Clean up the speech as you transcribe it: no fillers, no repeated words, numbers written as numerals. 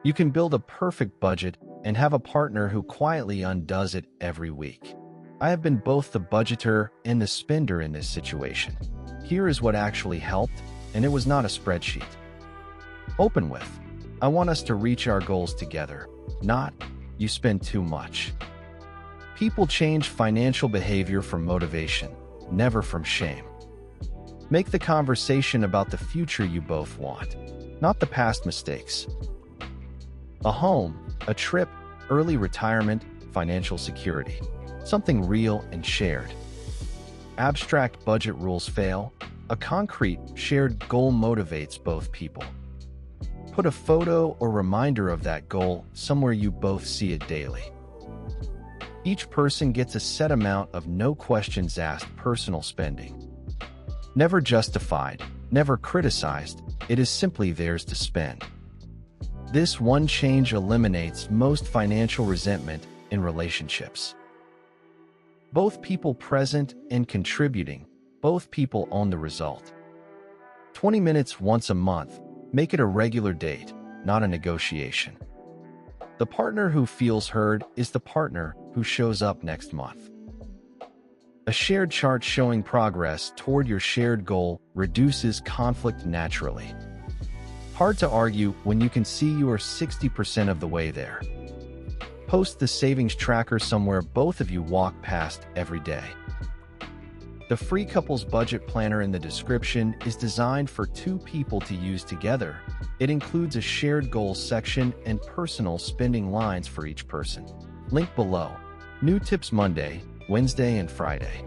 You can build a perfect budget and have a partner who quietly undoes it every week. I have been both the budgeter and the spender in this situation. Here is what actually helped, and it was not a spreadsheet. Open with, I want us to reach our goals together, not, you spend too much. People change financial behavior from motivation, never from shame. Make the conversation about the future you both want, not the past mistakes. A home, a trip, early retirement, financial security. Something real and shared. Abstract budget rules fail. A concrete, shared goal motivates both people. Put a photo or reminder of that goal somewhere you both see it daily. Each person gets a set amount of no questions asked personal spending. Never justified, never criticized, it is simply theirs to spend. This one change eliminates most financial resentment in relationships. Both people present and contributing, both people own the result. 20 minutes once a month, make it a regular date, not a negotiation. The partner who feels heard is the partner who shows up next month. A shared chart showing progress toward your shared goal reduces conflict naturally. Hard to argue when you can see you are 60% of the way there. Post the savings tracker somewhere both of you walk past every day. The free couples budget planner in the description is designed for two people to use together. It includes a shared goals section and personal spending lines for each person. Link below. New tips Monday, Wednesday, and Friday.